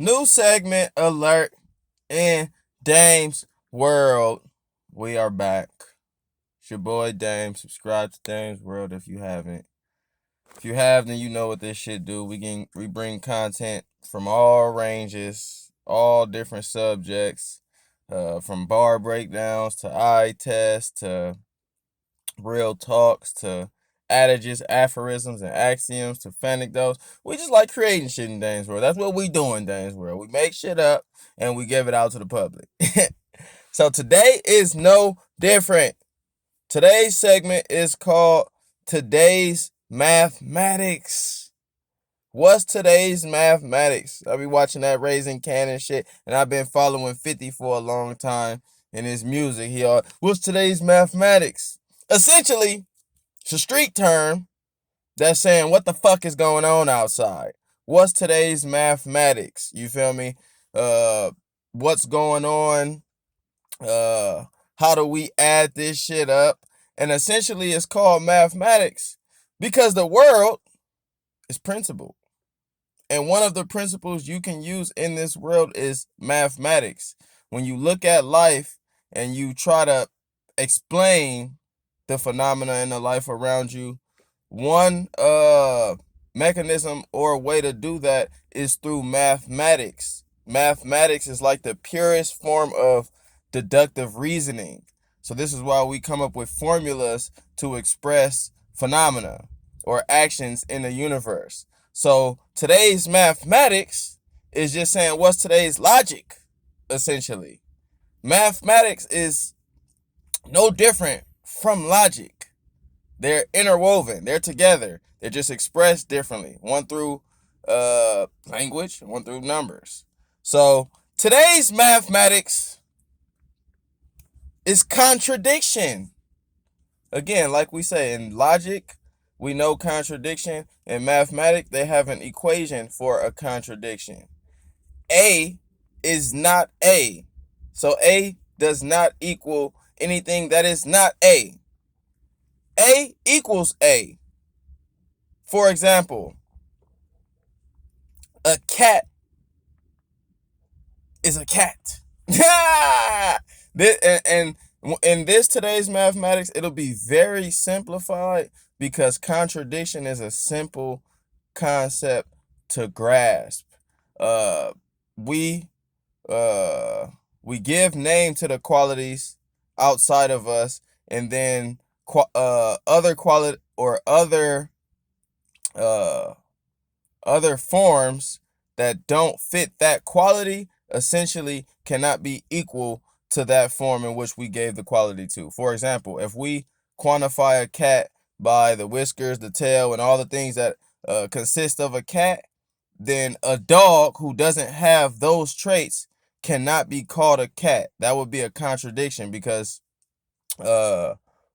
New segment alert in Dame's World. We are back. It's your boy Dame. Subscribe to Dame's World if you haven't. If you have, then you know what this shit do. We bring content from all ranges, all different subjects, from bar breakdowns to eye tests to real talks to adages, aphorisms, and axioms to anecdotes. We just like creating shit in Dane's World. That's what we do in Dane's World. We make shit up and we give it out to the public. So today is no different. Today's segment is called Today's Mathematics. What's today's mathematics? I be watching that Raising Cannon shit, and I've been following 50 for a long time in his music. What's today's mathematics? Essentially, it's a street term that's saying what the fuck is going on outside. What's today's mathematics? You feel me? What's going on? How do we add this shit up? And essentially, it's called mathematics because the world is principle. And one of the principles you can use in this world is mathematics. When you look at life and you try to explain the phenomena in the life around you, one mechanism or way to do that is through mathematics. Mathematics is like the purest form of deductive reasoning. So this is why we come up with formulas to express phenomena or actions in the universe. So today's mathematics is just saying what's today's logic, essentially. Mathematics is no different from logic. They're interwoven. They're together. They're just expressed differently. One through language, one through numbers. So today's mathematics is contradiction. Again, like we say, in logic, we know contradiction. In mathematics, they have an equation for a contradiction. A is not A. So A does not equal anything that is not A. A equals A. For example, a cat is a cat. And in this today's mathematics, it'll be very simplified because contradiction is a simple concept to grasp. We we give name to the qualities outside of us, and then other quality or other forms that don't fit that quality essentially cannot be equal to that form in which we gave the quality to. For example, if we quantify a cat by the whiskers, the tail, and all the things that consist of a cat, then a dog who doesn't have those traits cannot be called a cat. That would be a contradiction because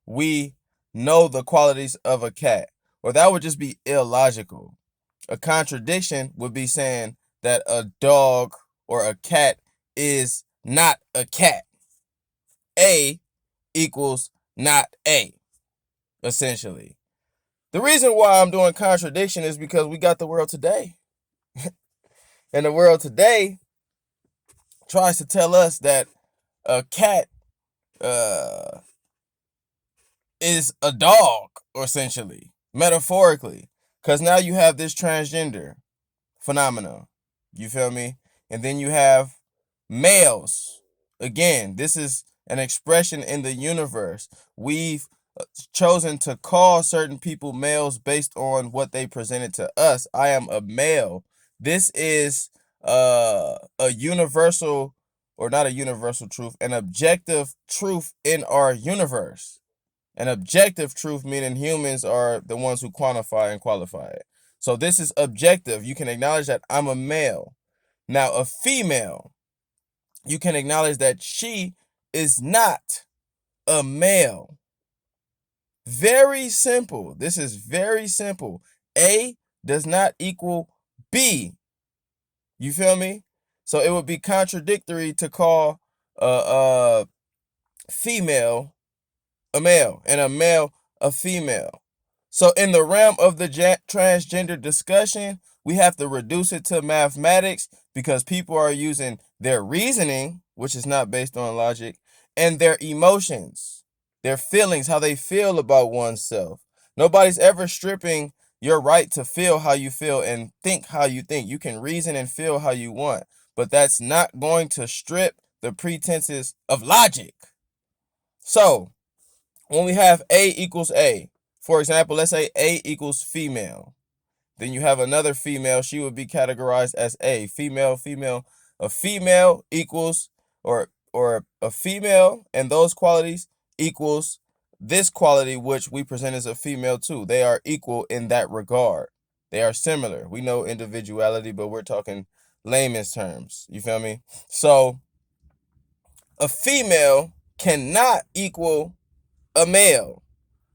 we know the qualities of a cat, or that would just be illogical. A contradiction would be saying that a dog or a cat is not a cat. A equals not A, essentially. The reason why I'm doing contradiction is because we got the world today. And the world today tries to tell us that a cat is a dog, essentially, metaphorically. Because now you have this transgender phenomenon. You feel me? And then you have males. Again, this is an expression in the universe. We've chosen to call certain people males based on what they presented to us. I am a male. This is a universal, or not a universal truth, an objective truth in our universe. An objective truth meaning humans are the ones who quantify and qualify it. So this is objective. You can acknowledge that I'm a male. Now, a female, you can acknowledge that she is not a male. Very simple. This is very simple. A does not equal B. You feel me? So it would be contradictory to call a female a male and a male a female. So in the realm of the transgender discussion, we have to reduce it to mathematics because people are using their reasoning, which is not based on logic, and their emotions, their feelings, how they feel about oneself. Nobody's ever stripping your right to feel how you feel and think how you think. You can reason and feel how you want, but that's not going to strip the pretenses of logic. So when we have A equals A, for example, let's say A equals female. Then you have another female, she would be categorized as A. Female, female. A female equals, or a female and those qualities equals this quality, which we present as a female too. They are equal in that regard. They are similar. We know individuality, but we're talking layman's terms. You feel me? So a female cannot equal a male.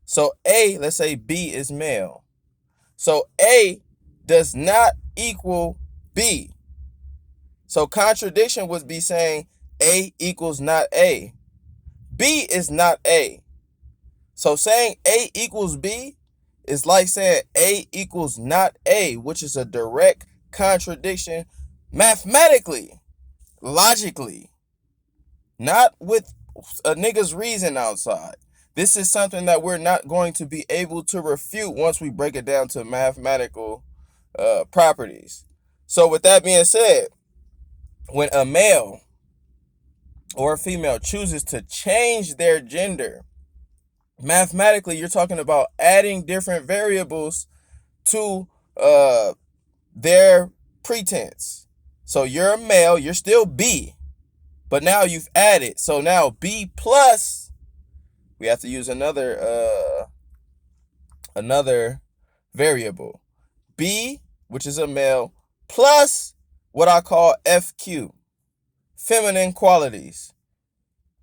So A, let's say B is male. So A does not equal B. So contradiction would be saying A equals not A. B is not A. So saying A equals B is like saying A equals not A, which is a direct contradiction mathematically, logically, not with a nigga's reason outside. This is something that we're not going to be able to refute once we break it down to mathematical properties. So with that being said, when a male or a female chooses to change their gender, mathematically, you're talking about adding different variables to their pretense. So you're a male, you're still B, but now you've added. So now B plus, we have to use another variable. B, which is a male, plus what I call FQ, feminine qualities,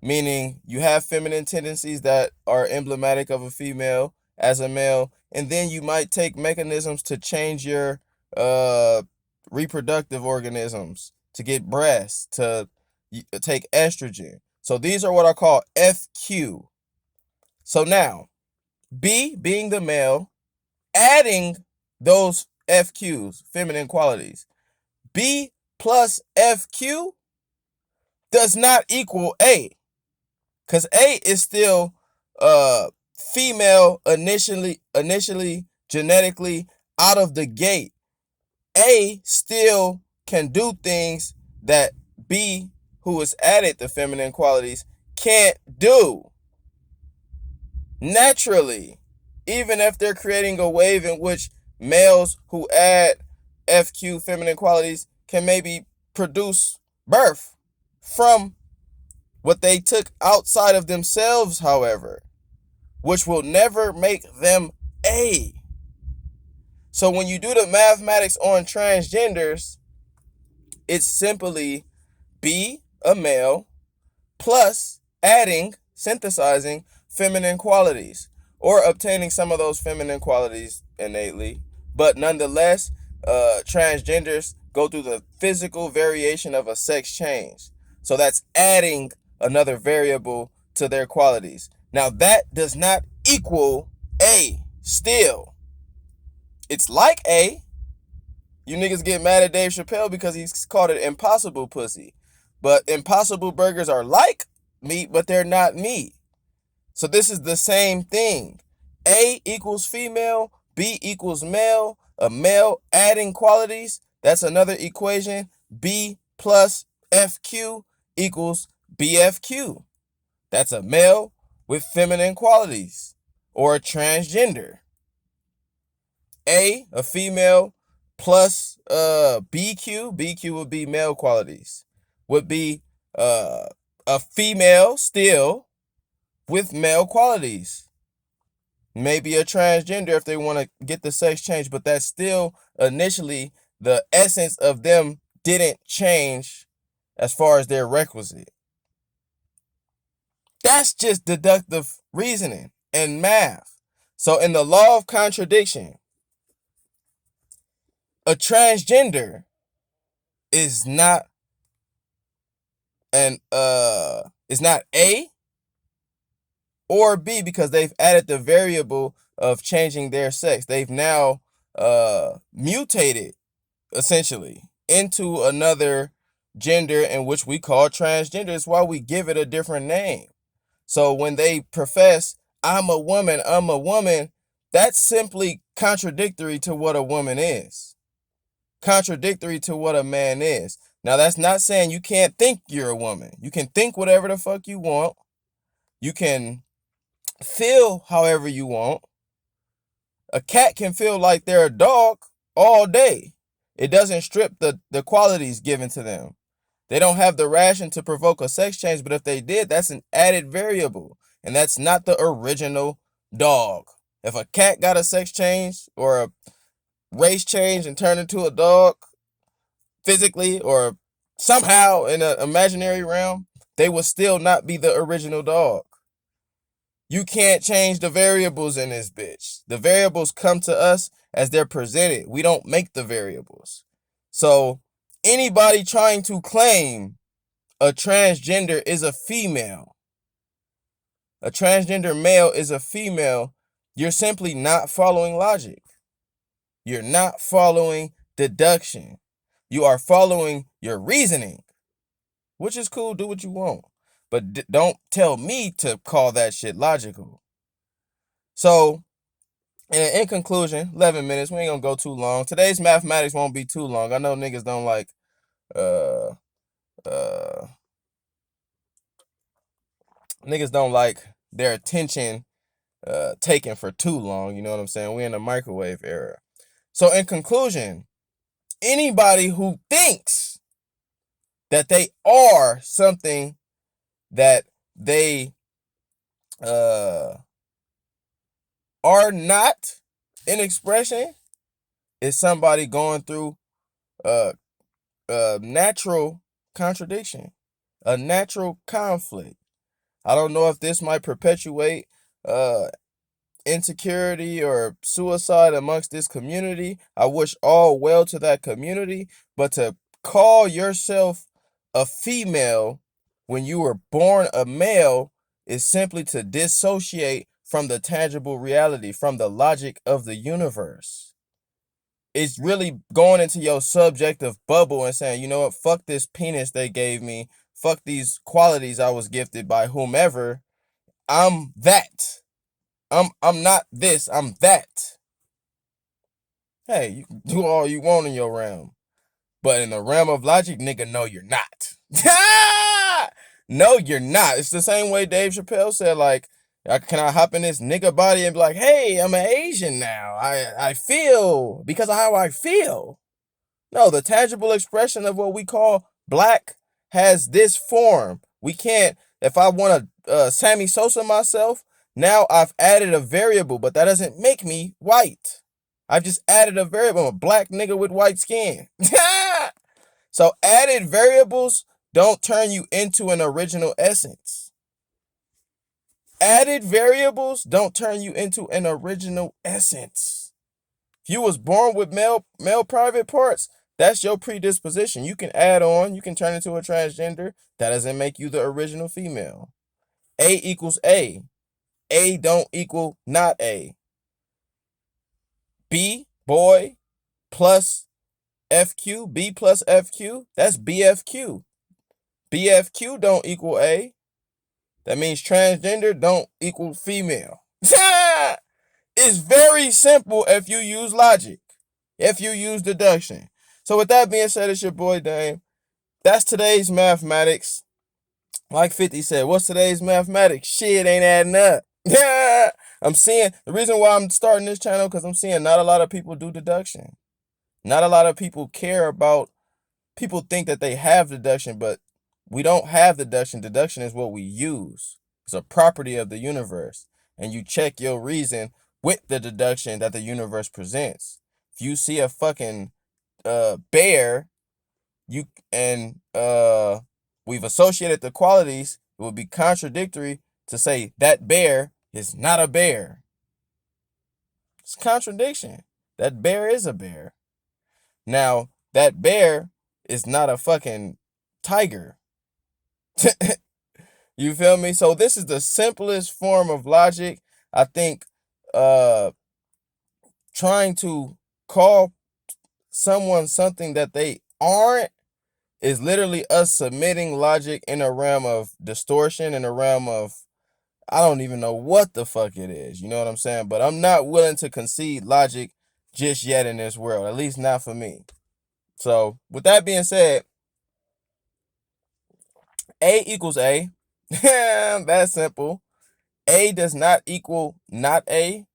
meaning you have feminine tendencies that are emblematic of a female as a male, and then you might take mechanisms to change your reproductive organisms, to get breasts, to take estrogen. So these are what I call FQ. So now, B being the male, adding those FQs, feminine qualities, B plus FQ does not equal A, because A is still female initially genetically out of the gate. A still can do things that B, who has added the feminine qualities, can't do naturally, even if they're creating a wave in which males who add FQ, feminine qualities, can maybe produce birth from what they took outside of themselves, however, which will never make them A. So when you do the mathematics on transgenders, it's simply B, a male, plus adding, synthesizing feminine qualities, or obtaining some of those feminine qualities innately. But nonetheless, transgenders go through the physical variation of a sex change. So that's adding another variable to their qualities. Now that does not equal A still. It's like A. You niggas get mad at Dave Chappelle because he's called it impossible pussy. But impossible burgers are like meat, but they're not meat. So this is the same thing. A equals female, B equals male, a male adding qualities, that's another equation. B plus FQ equals BFQ. That's a male with feminine qualities, or a transgender. A female plus BQ would be male qualities, would be a female still with male qualities. Maybe a transgender if they want to get the sex change, but that's still initially the essence of them didn't change as far as their requisite. That's just deductive reasoning and math. So in the law of contradiction, a transgender is not is not A or B because they've added the variable of changing their sex. They've now mutated essentially, into another gender, in which we call transgender. It's why we give it a different name. So when they profess, I'm a woman, that's simply contradictory to what a woman is, contradictory to what a man is. Now, that's not saying you can't think you're a woman. You can think whatever the fuck you want. You can feel however you want. A cat can feel like they're a dog all day. It doesn't strip the qualities given to them. They don't have the ration to provoke a sex change, but if they did, that's an added variable. And that's not the original dog. If a cat got a sex change or a race change and turned into a dog physically or somehow in an imaginary realm, they would still not be the original dog. You can't change the variables in this bitch. The variables come to us as they're presented. We don't make the variables. So anybody trying to claim a transgender is a female, a transgender male is a female, you're simply not following logic. You're not following deduction. You are following your reasoning, which is cool. Do what you want. But don't tell me to call that shit logical. So, in conclusion, 11 minutes. We ain't gonna go too long. Today's mathematics won't be too long. I know niggas don't like uh uh niggas don't like their attention taken for too long. You know what I'm saying? We're in the microwave era. So in conclusion, anybody who thinks that they are something that they are not in expression is somebody going through a natural contradiction, a natural conflict. I don't know if this might perpetuate uh insecurity or suicide amongst this community. I wish all well to that community, but to call yourself a female when you were born a male is simply to dissociate from the tangible reality, from the logic of the universe. It's really going into your subjective bubble and saying, you know what, fuck this penis they gave me, fuck these qualities I was gifted by whomever. I'm that. I'm not this, I'm that. Hey, you can do all you want in your realm. But in the realm of logic, nigga, no, you're not. No, you're not. It's the same way Dave Chappelle said, like, can I hop in this nigga body and be like, hey, I'm an Asian now. I feel because of how I feel. No, the tangible expression of what we call black has this form. We can't, if I want to Sammy Sosa myself, now I've added a variable, but that doesn't make me white. I've just added a variable. I'm a black nigga with white skin. So added variables don't turn you into an original essence. Added variables don't turn you into an original essence. If you was born with male private parts, that's your predisposition. You can add on, you can turn into a transgender. That doesn't make you the original female. A equals A. A don't equal not A. B, boy, plus FQ, B plus FQ, that's BFQ. BFQ don't equal A. That means transgender don't equal female. It's very simple if you use logic, if you use deduction. So with that being said, it's your boy Dame. That's today's mathematics. Like 50 said, what's today's mathematics? Shit ain't adding up. I'm seeing, the reason why I'm starting this channel, because I'm seeing not a lot of people do deduction. Not a lot of people care about, people think that they have deduction, but we don't have deduction. Deduction is what we use. It's a property of the universe. And you check your reason with the deduction that the universe presents. If you see a fucking bear, you and we've associated the qualities, it would be contradictory to say that bear is not a bear. It's contradiction. That bear is a bear. Now, that bear is not a fucking tiger. You feel me? So this is the simplest form of logic. I think trying to call someone something that they aren't is literally us submitting logic in a realm of distortion, in a realm of, I don't even know what the fuck it is. You know what I'm saying? But I'm not willing to concede logic just yet in this world, at least not for me. So with that being said, A equals A. That's simple. A does not equal not A.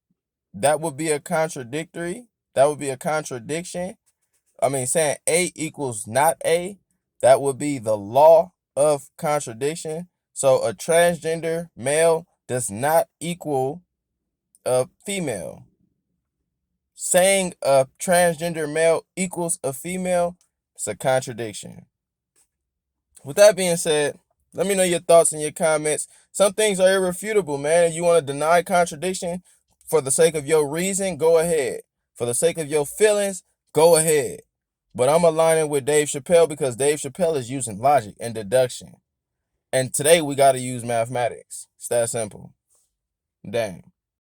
That would be a contradictory. That would be a contradiction. I mean, saying A equals not A, that would be the law of contradiction. So a transgender male does not equal a female. Saying a transgender male equals a female, it's a contradiction. With that being said, let me know your thoughts and your comments. Some things are irrefutable, man. You want to deny contradiction for the sake of your reason, go ahead. For the sake of your feelings, go ahead. But I'm aligning with Dave Chappelle because Dave Chappelle is using logic and deduction. And today we got to use mathematics. It's that simple. Dang.